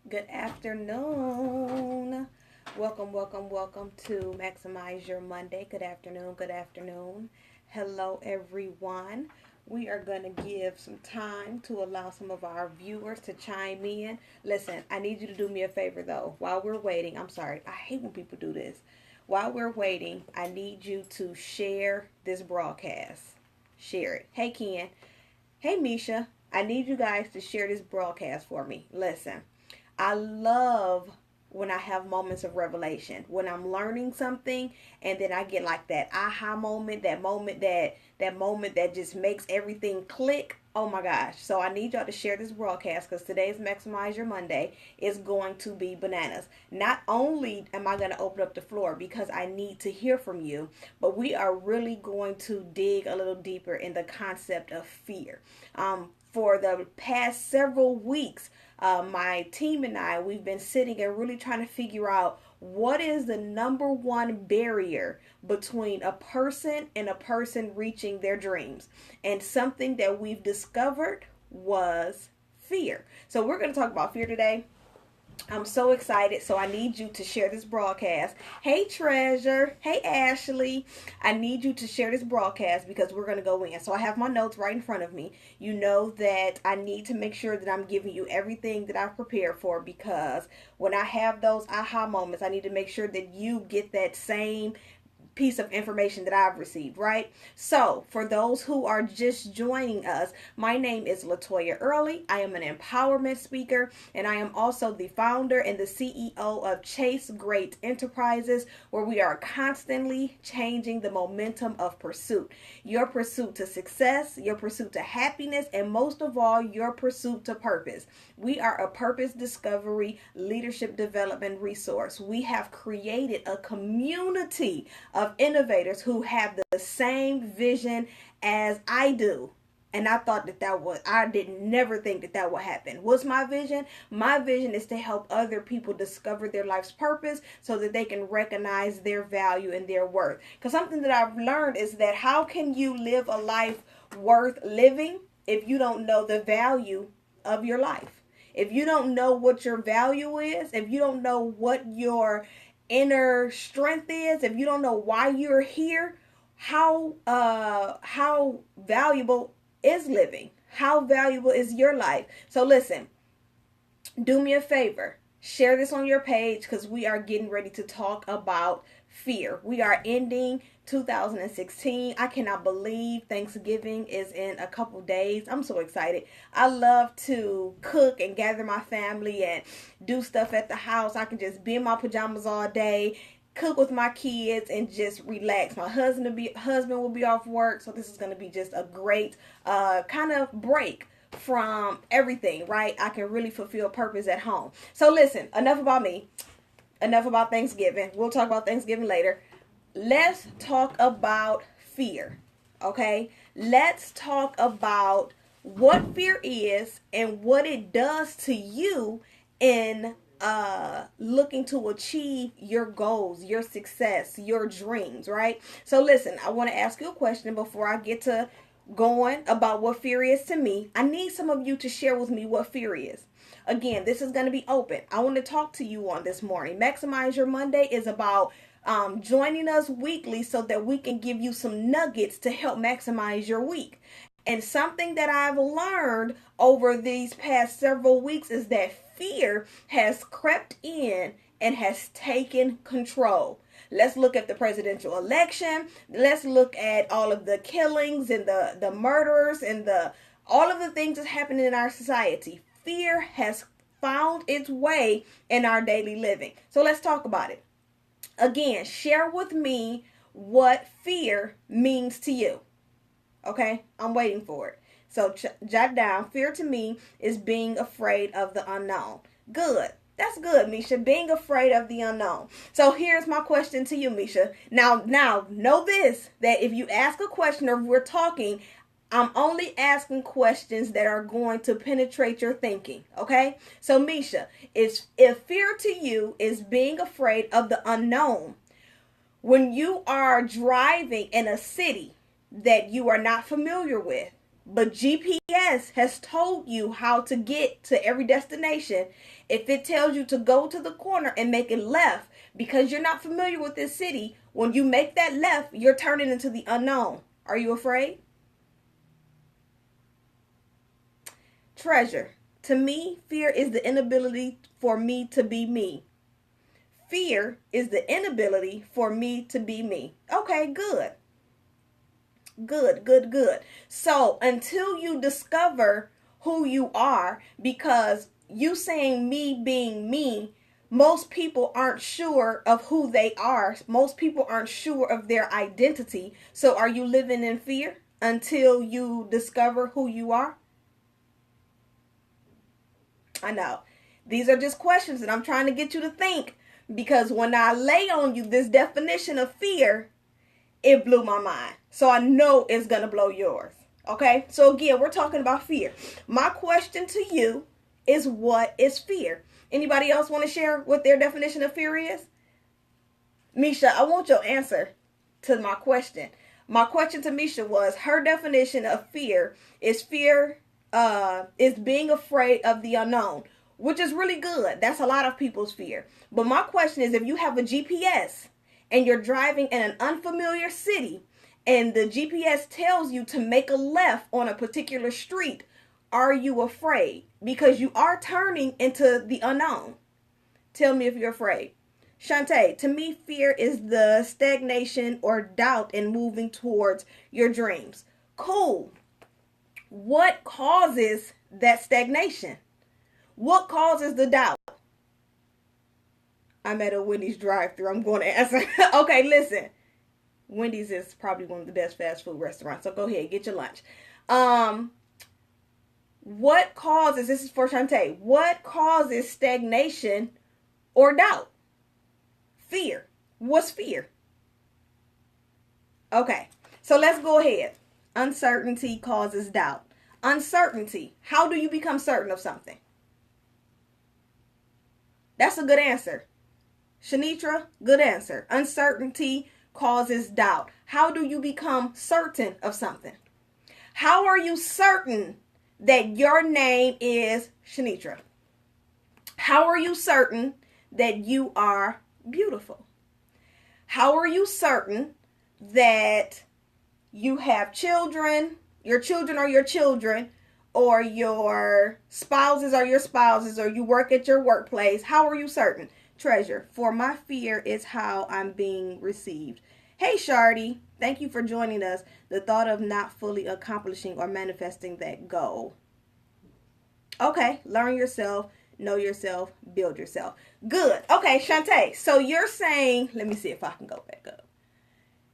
Good afternoon. Welcome to Maximize Your Monday. Good afternoon. Hello, everyone. We are going to give some time to allow some of our viewers to chime in. Listen, I need you to do me a favor though. While we're waiting, I'm sorry, I hate when people do this. While we're waiting, I need you to share this broadcast. Share it. Hey, Ken. Hey, Misha. I need you guys to share this broadcast for me. Listen. I love when I have moments of revelation, when I'm learning something and then I get like that aha moment, that moment that just makes everything click. Oh my gosh. So I need y'all to share this broadcast because today's Maximize Your Monday is going to be bananas. Not only am I going to open up the floor because I need to hear from you, but we are really going to dig a little deeper in the concept of fear. For the past several weeks, my team and we've been sitting and really trying to figure out what is the number one barrier between a person and a person reaching their dreams. And something that we've discovered was fear. So we're going to talk about fear today. I'm so excited. So I need you to share this broadcast. Hey, Treasure. Hey, Ashley. I need you to share this broadcast because we're going to go in. So I have my notes right in front of me. You know that I need to make sure that I'm giving you everything that I've prepared for because when I have those aha moments, I need to make sure that you get that same piece of information that I've received, right? So, for those who are just joining us, my name is Latoya Early. I am an empowerment speaker, and I am also the founder and the CEO of Chase Great Enterprises, where we are constantly changing the momentum of pursuit. Your pursuit to success, your pursuit to happiness, and most of all, your pursuit to purpose. We are a purpose discovery leadership development resource. We have created a community of innovators who have the same vision as I do. And I thought I didn't never think that would happen. What's my vision? My vision is to help other people discover their life's purpose so that they can recognize their value and their worth. Because something that I've learned is that how can you live a life worth living if you don't know the value of your life? If you don't know what your value is, if you don't know what your inner strength is, if you don't know why you're here, how valuable is living? How valuable is your life? So listen, do me a favor. Share this on your page because we are getting ready to talk about fear. We are ending 2016. I cannot believe Thanksgiving is in a couple days. I'm so excited. I love to cook and gather my family and do stuff at the house. I can just be in my pajamas all day, cook with my kids, and just relax. My husband will be off work, so this is going to be just a great kind of break from everything, right? I can really fulfill purpose at home. So listen, enough about me. Enough about Thanksgiving. We'll talk about Thanksgiving later. Let's talk about fear. Okay? Let's talk about what fear is and what it does to you in looking to achieve your goals, your success, your dreams, right? So listen, I want to ask you a question before I get to going about what fear is to me. I need some of you to share with me what fear is. Again, this is going to be open. I want to talk to you on this morning. Maximize Your Monday is about joining us weekly so that we can give you some nuggets to help maximize your week. And something that I've learned over these past several weeks is that fear has crept in and has taken control. Let's look at the presidential election. Let's look at all of the killings and the murders and all of the things that's happening in our society. Fear has found its way in our daily living. So let's talk about it. Again, share with me what fear means to you. Okay? I'm waiting for it. So jot down. Fear to me is being afraid of the unknown. Good. That's good, Misha. Being afraid of the unknown. So here's my question to you, Misha. Now, know this, that if you ask a question or if we're talking, I'm only asking questions that are going to penetrate your thinking, okay? So, Misha, if fear to you is being afraid of the unknown, when you are driving in a city that you are not familiar with, But GPS has told you how to get to every destination. If it tells you to go to the corner and make it left because you're not familiar with this city, when you make that left, you're turning into the unknown. Are you afraid? Treasure. To me, fear is the inability for me to be me. Fear is the inability for me to be me. Okay, good. Good, good, good. So until you discover who you are, because you saying me being me, most people aren't sure of who they are. Most people aren't sure of their identity. So are you living in fear until you discover who you are? I know. These are just questions that I'm trying to get you to think, because when I lay on you this definition of fear, it blew my mind. So I know it's going to blow yours. Okay? So again, we're talking about fear. My question to you is, what is fear? Anybody else want to share what their definition of fear is? Misha, I want your answer to my question. My question to Misha was, her definition of fear is being afraid of the unknown, which is really good. That's a lot of people's fear. But my question is, if you have a GPS and you're driving in an unfamiliar city and the GPS tells you to make a left on a particular street, are you afraid? Because you are turning into the unknown. Tell me if you're afraid. Shantae, to me, fear is the stagnation or doubt in moving towards your dreams. Cool. What causes that stagnation? What causes the doubt? I'm at a Wendy's drive-thru. I'm going to answer. Okay, listen. Wendy's is probably one of the best fast food restaurants. So go ahead, get your lunch. What causes, this is for Shantae, what causes stagnation or doubt? Fear. What's fear? Okay, so let's go ahead. Uncertainty causes doubt. Uncertainty. How do you become certain of something? That's a good answer. Shanitra, good answer. Uncertainty causes doubt. How do you become certain of something? How are you certain that your name is Shanitra? How are you certain that you are beautiful? How are you certain that you have children, your children are your children, or your spouses are your spouses, or you work at your workplace? How are you certain? Treasure, for my fear is how I'm being received. Hey, Shardy, thank you for joining us. The thought of not fully accomplishing or manifesting that goal. Okay, learn yourself, know yourself, build yourself. Good. Okay, Shantae, so you're saying, let me see if I can go back up.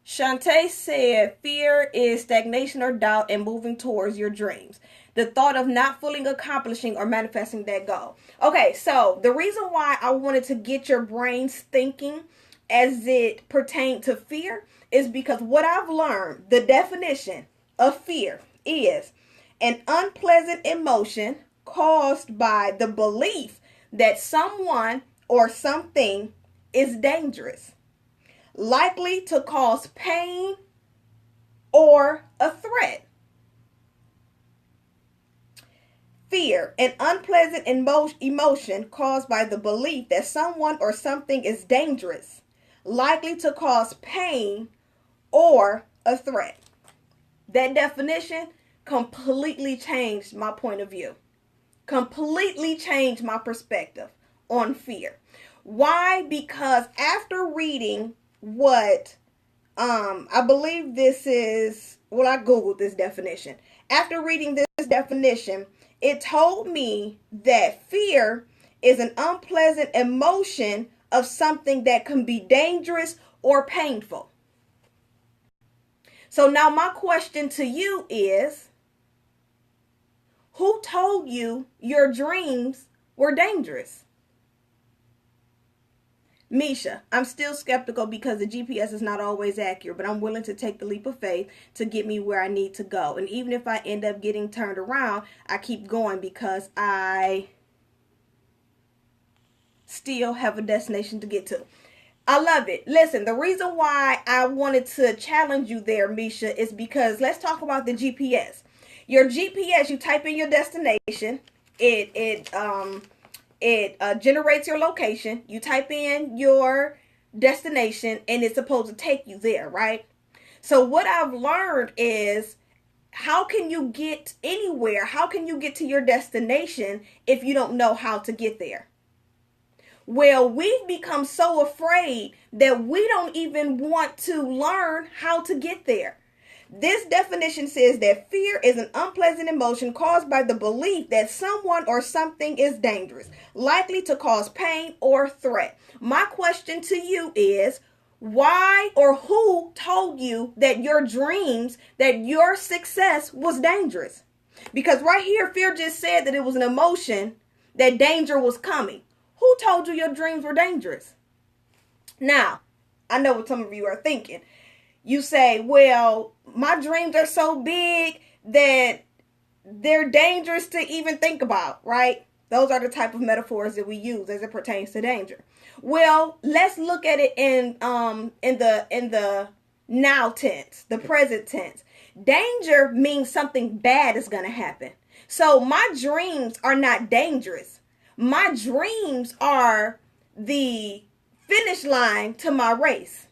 Shantae said fear is stagnation or doubt and moving towards your dreams. The thought of not fully accomplishing or manifesting that goal. Okay, so the reason why I wanted to get your brains thinking as it pertained to fear is because what I've learned, the definition of fear is an unpleasant emotion caused by the belief that someone or something is dangerous, likely to cause pain or a threat. Fear, an unpleasant emotion caused by the belief that someone or something is dangerous, likely to cause pain or a threat. That definition completely changed my point of view. Completely changed my perspective on fear. Why? Because after reading what I believe this is, well, I googled this definition. After reading this definition, it told me that fear is an unpleasant emotion of something that can be dangerous or painful. So now my question to you is, who told you your dreams were dangerous? Misha, I'm still skeptical because the GPS is not always accurate, but I'm willing to take the leap of faith to get me where I need to go. And even if I end up getting turned around, I keep going because I still have a destination to get to. I love it. Listen, the reason why I wanted to challenge you there, Misha, is because let's talk about the GPS. Your GPS, you type in your destination, it generates your location. You type in your destination, and it's supposed to take you there, right? So what I've learned is, how can you get anywhere? How can you get to your destination if you don't know how to get there? Well, we've become so afraid that we don't even want to learn how to get there. This definition says that fear is an unpleasant emotion caused by the belief that someone or something is dangerous, likely to cause pain or threat. My question to you is, why or who told you that your dreams, that your success was dangerous? Because right here, fear just said that it was an emotion, that danger was coming. Who told you your dreams were dangerous? Now, I know what some of you are thinking. You say, well, my dreams are so big that they're dangerous to even think about, right? Those are the type of metaphors that we use as it pertains to danger. Well, let's look at it in the now tense, the present tense. Danger means something bad is going to happen. So my dreams are not dangerous. My dreams are the finish line to my race.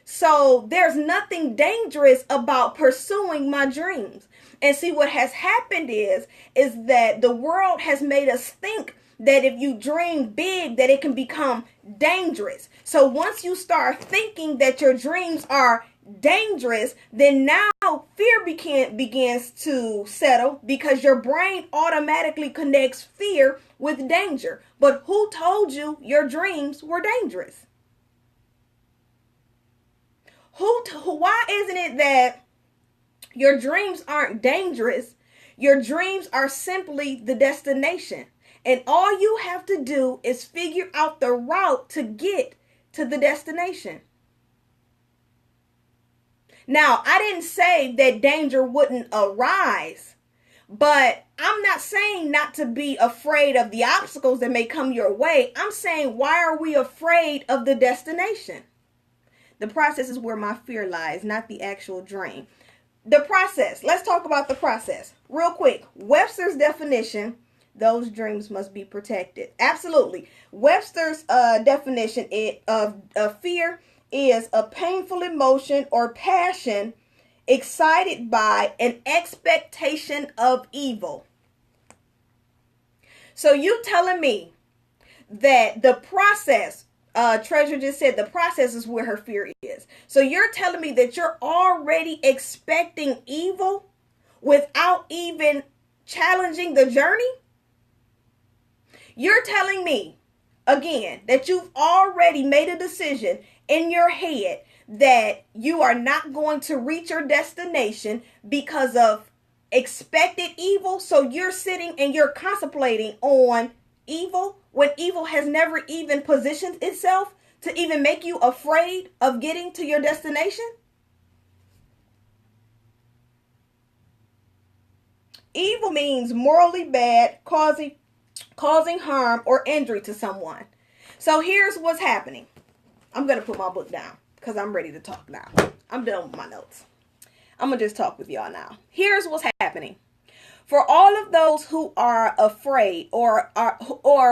So there's nothing dangerous about pursuing my dreams. And see, what has happened is that the world has made us think that if you dream big, that it can become dangerous. So once you start thinking that your dreams are dangerous, then now fear begins to settle, because your brain automatically connects fear with danger. But who told you your dreams were dangerous? Why isn't it that your dreams aren't dangerous? Your dreams are simply the destination. And all you have to do is figure out the route to get to the destination. Now, I didn't say that danger wouldn't arise, but I'm not saying not to be afraid of the obstacles that may come your way. I'm saying, why are we afraid of the destination? The process is where my fear lies, not the actual dream. The process. Let's talk about the process real quick. Webster's definition, those dreams must be protected. Absolutely. Webster's definition of fear is a painful emotion or passion excited by an expectation of evil. So you telling me that the process, Treasure just said the process is where her fear is. So you're telling me that you're already expecting evil without even challenging the journey? You're telling me, again, that you've already made a decision in your head that you are not going to reach your destination because of expected evil. So you're sitting and you're contemplating on evil when evil has never even positioned itself to even make you afraid of getting to your destination? Evil means morally bad, causing harm or injury to someone. So here's what's happening. I'm going to put my book down because I'm ready to talk now. I'm done with my notes. I'm going to just talk with y'all now. Here's what's happening. For all of those who are afraid or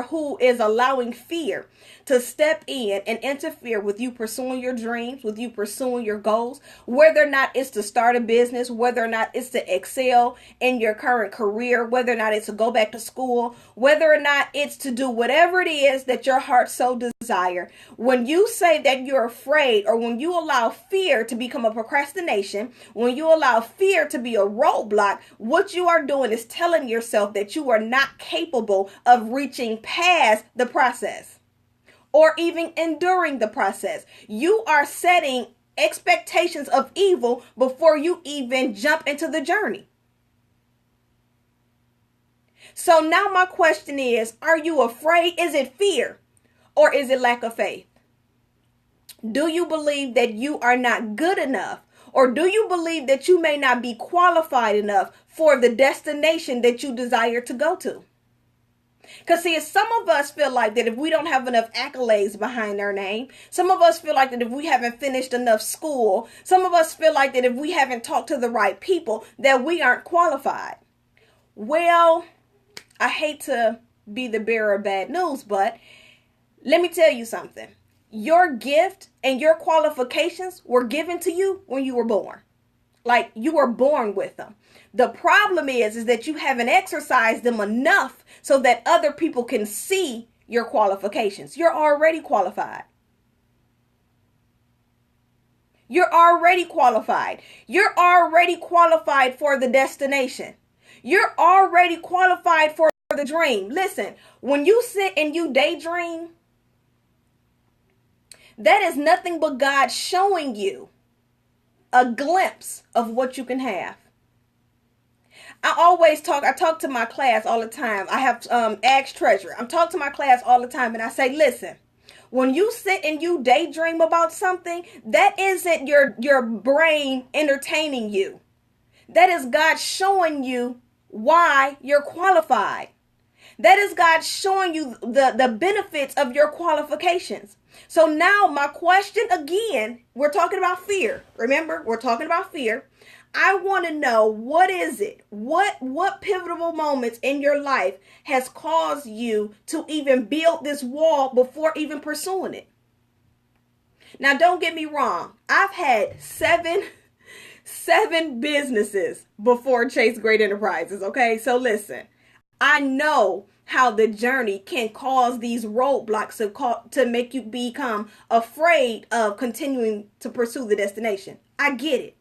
who is allowing fear to step in and interfere with you pursuing your dreams, with you pursuing your goals, whether or not it's to start a business, whether or not it's to excel in your current career, whether or not it's to go back to school, whether or not it's to do whatever it is that your heart so desire. When you say that you're afraid, or when you allow fear to become a procrastination, when you allow fear to be a roadblock, what you are doing is telling yourself that you are not capable of reaching past the process or even enduring the process. You are setting expectations of evil before you even jump into the journey. So now my question is, are you afraid? Is it fear or is it lack of faith? Do you believe that you are not good enough? Or do you believe that you may not be qualified enough for the destination that you desire to go to? Because see, some of us feel like that if we don't have enough accolades behind our name, some of us feel like that if we haven't finished enough school, some of us feel like that if we haven't talked to the right people, that we aren't qualified. Well, I hate to be the bearer of bad news, but let me tell you something. Your gift and your qualifications were given to you when you were born. Like, you were born with them. The problem is that you haven't exercised them enough so that other people can see your qualifications. You're already qualified. You're already qualified. You're already qualified for the destination. You're already qualified for the dream. Listen, when you sit and you daydream, that is nothing but God showing you a glimpse of what you can have. I talk to my class all the time. I have Ask Treasure. I'm talking to my class all the time and I say, listen, when you sit and you daydream about something, that isn't your brain entertaining you. That is God showing you why you're qualified. That is God showing you the benefits of your qualifications. So now my question again, we're talking about fear. Remember, we're talking about fear. I want to know, what is it? What pivotal moments in your life has caused you to even build this wall before even pursuing it? Now, don't get me wrong. I've had seven businesses before Chase Great Enterprises. Okay, so listen, I know how the journey can cause these roadblocks to make you become afraid of continuing to pursue the destination. I get it.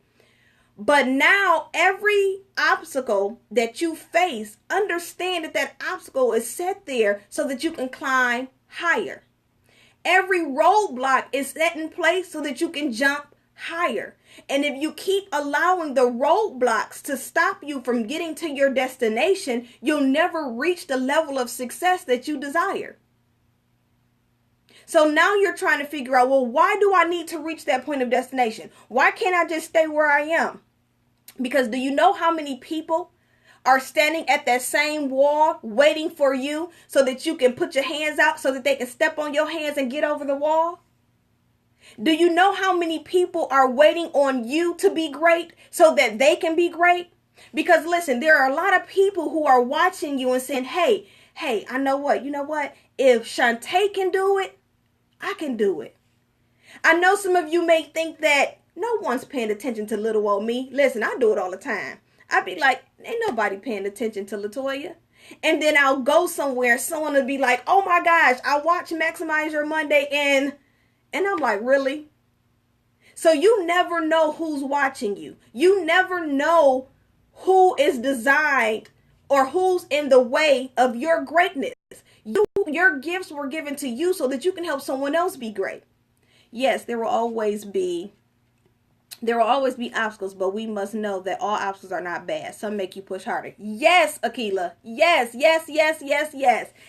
But now every obstacle that you face, understand that obstacle is set there so that you can climb higher. Every roadblock is set in place so that you can jump higher. And if you keep allowing the roadblocks to stop you from getting to your destination, you'll never reach the level of success that you desire. So now you're trying to figure out, well, why do I need to reach that point of destination? Why can't I just stay where I am? Because do you know how many people are standing at that same wall waiting for you so that you can put your hands out so that they can step on your hands and get over the wall? Do you know how many people are waiting on you to be great so that they can be great? Because listen, there are a lot of people who are watching you and saying, hey, I know what, you know what? If Shantae can do it, I can do it. I know some of you may think that no one's paying attention to little old me. Listen, I do it all the time. I'd be like, ain't nobody paying attention to Latoya. And then I'll go somewhere, someone will be like, oh my gosh, I watch Maximize Your Monday and I'm like, really? So you never know who's watching you. You never know who is designed or who's in the way of your greatness. Your gifts were given to you so that you can help someone else be great. Yes, there will always be obstacles, but we must know that all obstacles are not bad. Some make you push harder. Yes, Akila. Yes.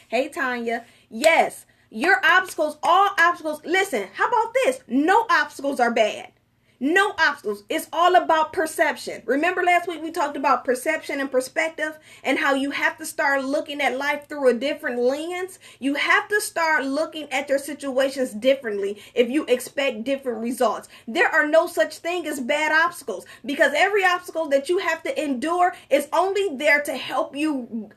Hey, Tanya. Yes. Your obstacles, all obstacles. Listen, how about this? No obstacles are bad. No obstacles. It's all about perception. Remember last week we talked about perception and perspective and how you have to start looking at life through a different lens. You have to start looking at your situations differently if you expect different results. There are no such thing as bad obstacles because every obstacle that you have to endure is only there to help you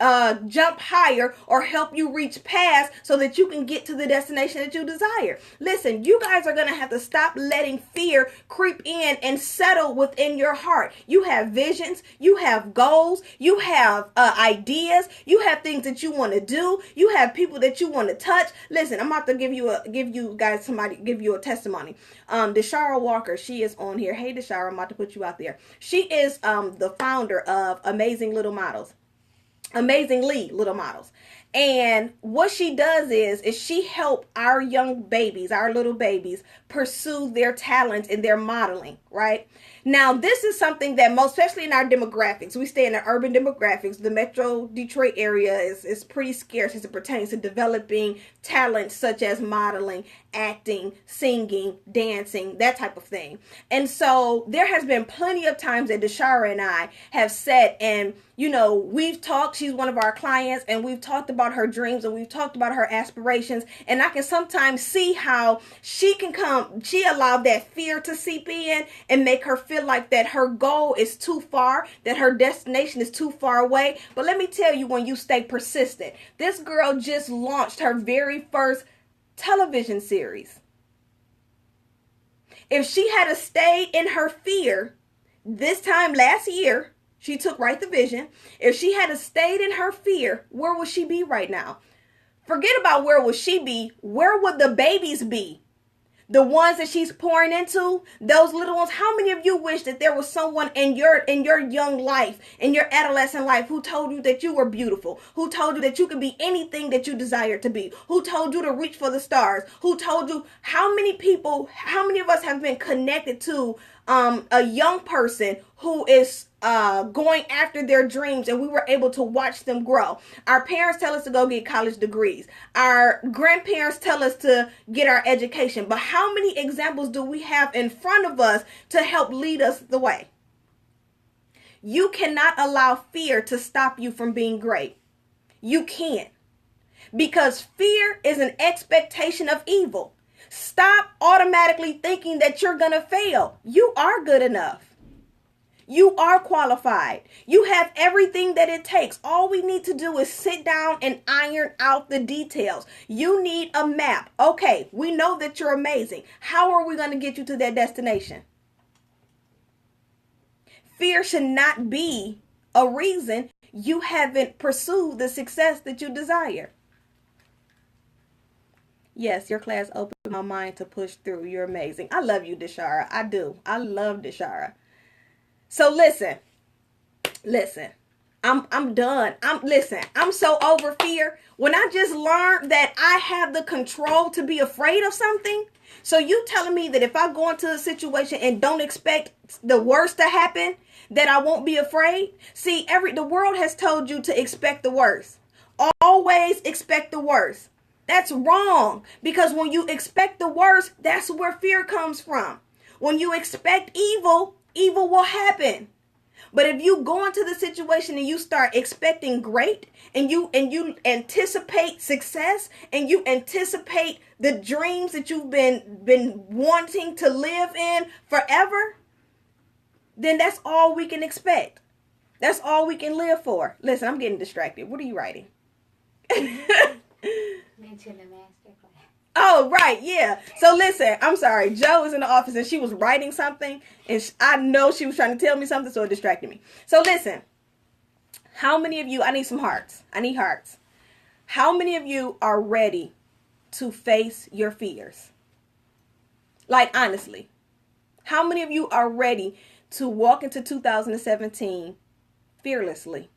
jump higher or help you reach past so that you can get to the destination that you desire. Listen, you guys are going to have to stop letting fear creep in and settle within your heart. You have visions, you have goals, you have ideas, you have things that you want to do, you have people that you want to touch. Listen, I'm about to give you a testimony. Deshara Walker, she is on here. Hey Deshara, I'm about to put you out there. She is the founder of Amazingly Little Models. And what she does is she help our young babies, our little babies, pursue their talents in their modeling, right? Now, this is something that most, especially in our demographics, we stay in the urban demographics. The Metro Detroit area is pretty scarce as it pertains to developing talents such as modeling, acting, singing, dancing, that type of thing. And so there has been plenty of times that Deshara and I have sat and, we've talked. She's one of our clients and we've talked about about her dreams and we've talked about her aspirations. And I can sometimes see how she allowed that fear to seep in and make her feel like that her goal is too far, that her destination is too far away. But let me tell you, when you stay persistent, this girl just launched her very first television series. If she had stayed in her fear this time last year, she took Write the Vision. If she had stayed in her fear, where would she be right now? Forget about where would she be. Where would the babies be? The ones that she's pouring into, those little ones. How many of you wish that there was someone in your young life, in your adolescent life, who told you that you were beautiful, who told you that you could be anything that you desired to be, who told you to reach for the stars, who told you? How many of us have been connected to a young person who is going after their dreams, and we were able to watch them grow? Our parents tell us to go get college degrees. Our grandparents tell us to get our education. But how many examples do we have in front of us to help lead us the way? You cannot allow fear to stop you from being great. You can't. Because fear is an expectation of evil. Stop automatically thinking that you're going to fail. You are good enough. You are qualified. You have everything that it takes. All we need to do is sit down and iron out the details. You need a map. Okay, we know that you're amazing. How are we going to get you to that destination? Fear should not be a reason you haven't pursued the success that you desire. Yes, your class opened my mind to push through. You're amazing. I love you, Deshara. I do. I love Deshara. So listen. I'm done. I'm so over fear. When I just learned that I have the control to be afraid of something. So you telling me that if I go into a situation and don't expect the worst to happen, that I won't be afraid? See, the world has told you to expect the worst. Always expect the worst. That's wrong, because when you expect the worst, that's where fear comes from. When you expect evil, evil will happen. But if you go into the situation and you start expecting great, and you anticipate success, and you anticipate the dreams that you've been wanting to live in forever, then that's all we can expect. That's all we can live for. Listen, I'm getting distracted. What are you writing? Mention the master class. Oh, right, yeah. So listen, I'm sorry. Joe was in the office and she was writing something, and I know she was trying to tell me something, so it distracted me. So listen, how many of you, I need some hearts. I need hearts. How many of you are ready to face your fears? Like, honestly, how many of you are ready to walk into 2017 fearlessly?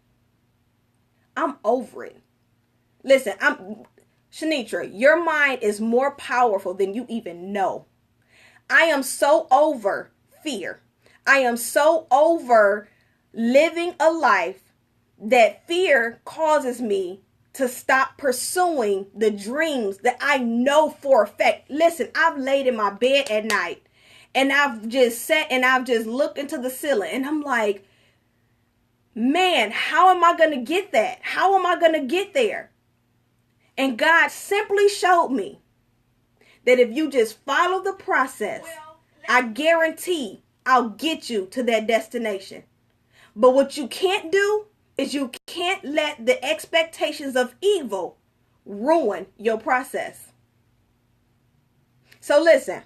I'm over it. Listen, Shanitra, your mind is more powerful than you even know. I am so over fear. I am so over living a life that fear causes me to stop pursuing the dreams that I know for a fact. Listen, I've laid in my bed at night and I've just sat and I've just looked into the ceiling and I'm like, man, how am I going to get that? How am I going to get there? And God simply showed me that if you just follow the process, I guarantee I'll get you to that destination. But what you can't do is you can't let the expectations of evil ruin your process. So listen,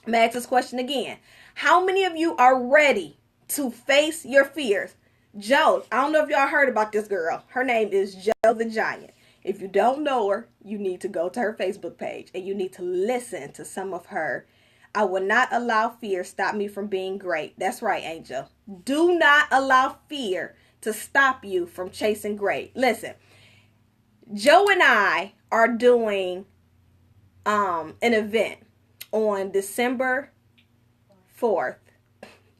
I'm going to ask this question again. How many of you are ready to face your fears? Joe, I don't know if y'all heard about this girl. Her name is Joe the Giant. If you don't know her, you need to go to her Facebook page and you need to listen to some of her. I will not allow fear stop me from being great. That's right, Angel. Do not allow fear to stop you from chasing great. Listen, Joe and I are doing an event on December 4th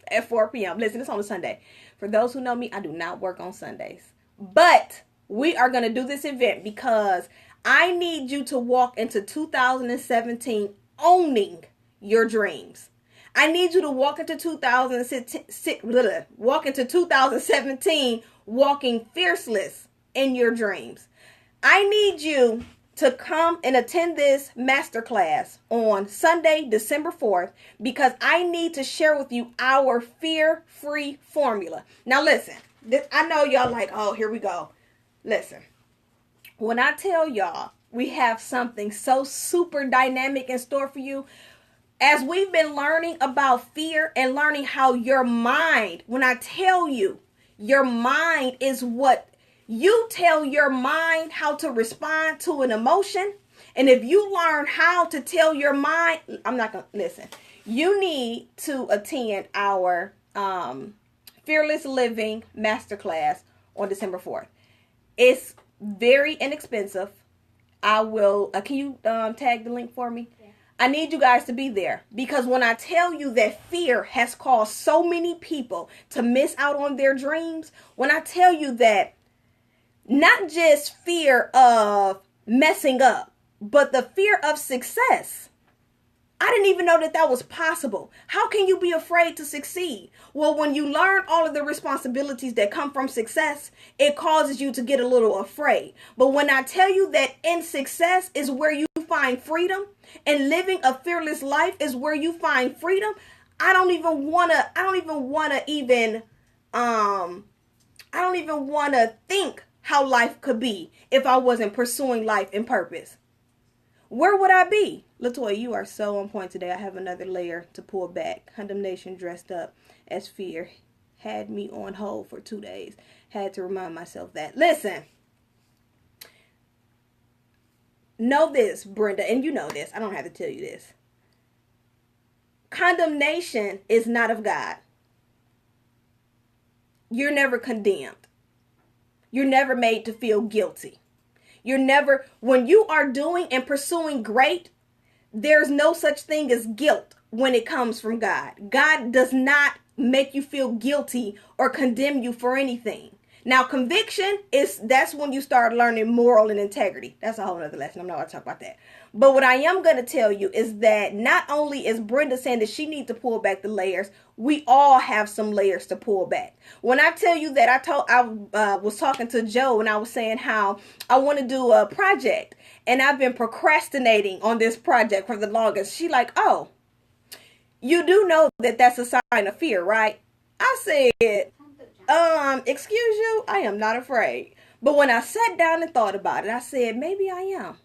at 4 p.m. Listen, it's on a Sunday. For those who know me, I do not work on Sundays. But we are going to do this event because I need you to walk into 2017 owning your dreams. I need you to walk into 2017 walking fearless. in your dreams. I need you to come and attend this masterclass on Sunday, December 4th, because I need to share with you our fear-free formula. Now listen, I know y'all like, oh, here we go. Listen, when I tell y'all we have something so super dynamic in store for you, as we've been learning about fear and learning how your mind, when I tell you, your mind is what you tell your mind how to respond to an emotion. And if you learn how to tell your mind, I'm not going to listen. You need to attend our Fearless Living Masterclass on December 4th. It's very inexpensive. I will, can you tag the link for me? Yeah. I need you guys to be there, because when I tell you that fear has caused so many people to miss out on their dreams, when I tell you that not just fear of messing up, but the fear of success. I didn't even know that was possible. How can you be afraid to succeed? Well, when you learn all of the responsibilities that come from success, it causes you to get a little afraid. But when I tell you that in success is where you find freedom, and living a fearless life is where you find freedom, I don't even want to think how life could be if I wasn't pursuing life in purpose. Where would I be? Latoya, you are so on point today. I have another layer to pull back. Condemnation dressed up as fear had me on hold for 2 days. Had to remind myself that. Listen. Know this, Brenda, and you know this. I don't have to tell you this. Condemnation is not of God. You're never condemned. You're never made to feel guilty. When you are doing and pursuing great, there's no such thing as guilt when it comes from God. God does not make you feel guilty or condemn you for anything. Now, conviction that's when you start learning moral and integrity. That's a whole other lesson. I'm not going to talk about that. But what I am going to tell you is that not only is Brenda saying that she needs to pull back the layers, we all have some layers to pull back. When I tell you that I was talking to Joe and I was saying how I want to do a project and I've been procrastinating on this project for the longest. She like, oh, you do know that that's a sign of fear, right? I said, excuse you, I am not afraid. But when I sat down and thought about it, I said, maybe I am.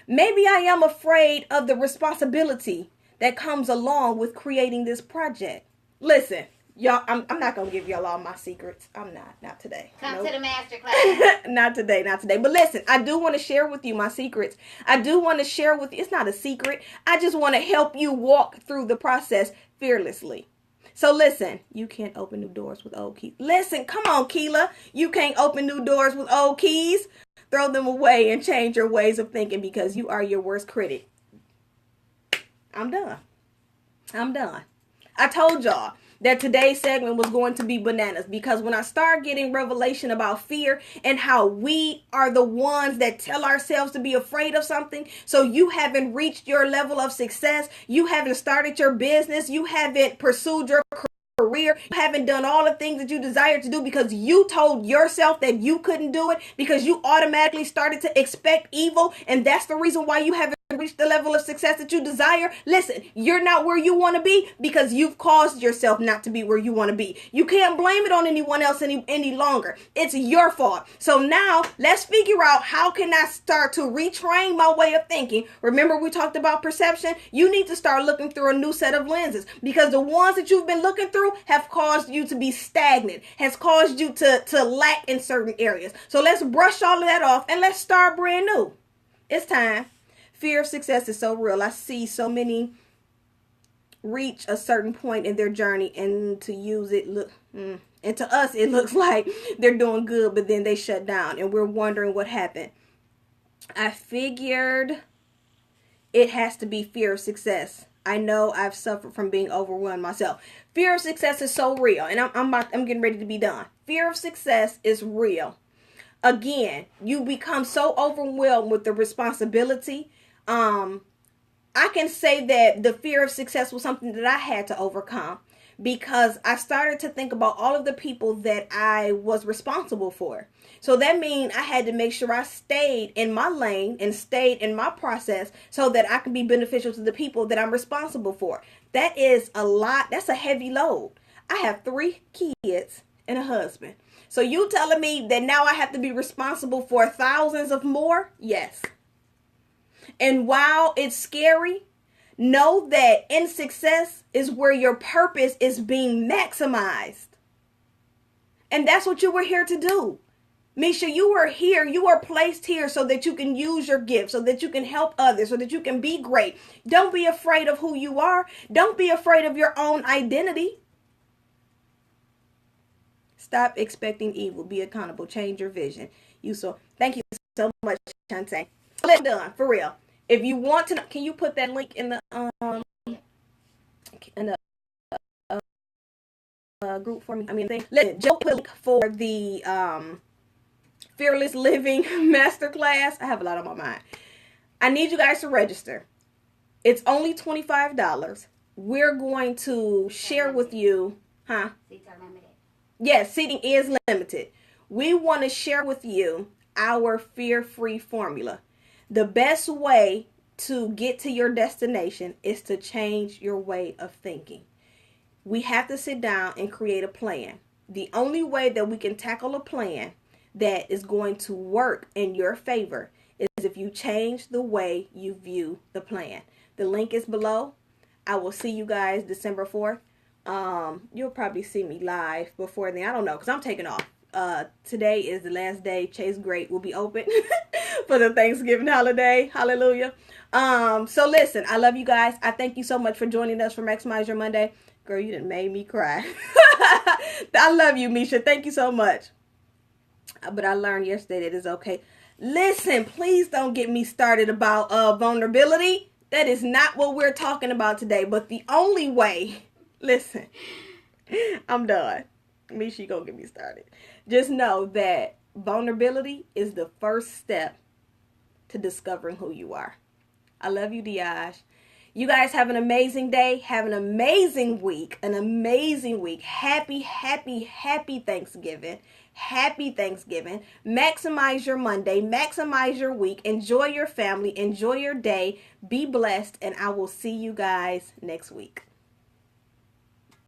Maybe I am afraid of the responsibility that comes along with creating this project. Listen, y'all, I'm not going to give y'all all my secrets. I'm not today. Come to the master class. Not today. But listen, I do want to share with you my secrets. I do want to share with you. It's not a secret. I just want to help you walk through the process fearlessly. So listen, you can't open new doors with old keys. Listen, come on, Keela. You can't open new doors with old keys. Throw them away and change your ways of thinking, because you are your worst critic. I'm done. I told y'all that today's segment was going to be bananas, because when I start getting revelation about fear and how we are the ones that tell ourselves to be afraid of something, so you haven't reached your level of success, you haven't started your business, you haven't pursued your career, you haven't done all the things that you desire to do because you told yourself that you couldn't do it, because you automatically started to expect evil, and that's the reason why you haven't reach the level of success that you desire. Listen, you're not where you want to be because you've caused yourself not to be where you want to be. You can't blame it on anyone else any longer. It's your fault. So now let's figure out, how can I start to retrain my way of thinking? Remember, we talked about perception. You need to start looking through a new set of lenses, because the ones that you've been looking through have caused you to be stagnant, has caused you to lack in certain areas. So let's brush all of that off and let's start brand new. It's time. Fear of success is so real. I see so many reach a certain point in their journey, and to use it, and to us, it looks like they're doing good, but then they shut down, and we're wondering what happened. I figured it has to be fear of success. I know I've suffered from being overwhelmed myself. Fear of success is so real, and I'm getting ready to be done. Fear of success is real. Again, you become so overwhelmed with the responsibility. I can say that the fear of success was something that I had to overcome, because I started to think about all of the people that I was responsible for. So that means I had to make sure I stayed in my lane and stayed in my process so that I can be beneficial to the people that I'm responsible for. That is a lot. That's a heavy load. I have 3 kids and a husband. So you telling me that now I have to be responsible for thousands of more? Yes. And while it's scary, know that in success is where your purpose is being maximized. And that's what you were here to do. Misha, you were here. You were placed here so that you can use your gift, so that you can help others, so that you can be great. Don't be afraid of who you are. Don't be afraid of your own identity. Stop expecting evil. Be accountable. Change your vision. Thank you so much, Chante. Let's done for real. If you want to know, can you put that link in the group for me? I mean, Joe put a link for the Fearless Living Masterclass. I have a lot on my mind. I need you guys to register. It's only $25. We're going to share with you, huh? Seats are limited. Yes, seating is limited. We want to share with you our fear-free formula. The best way to get to your destination is to change your way of thinking. We have to sit down and create a plan. The only way that we can tackle a plan that is going to work in your favor is if you change the way you view the plan. The link is below. I will see you guys December 4th. You'll probably see me live before then. I don't know, because I'm taking off. Today is the last day Chase Great will be open for the Thanksgiving holiday. Hallelujah. So listen, I love you guys. I thank you so much for joining us for Maximize Your Monday. Girl, you done made me cry. I love you, Misha. Thank you so much. But I learned yesterday that it's okay. Listen, please don't get me started about vulnerability. That is not what we're talking about today. But the only way, listen, I'm done. Misha, gonna get me started. Just know that vulnerability is the first step to discovering who you are. I love you, Diage. You guys have an amazing day. Have an amazing week. An amazing week. Happy, happy, happy Thanksgiving. Happy Thanksgiving. Maximize your Monday. Maximize your week. Enjoy your family. Enjoy your day. Be blessed. And I will see you guys next week.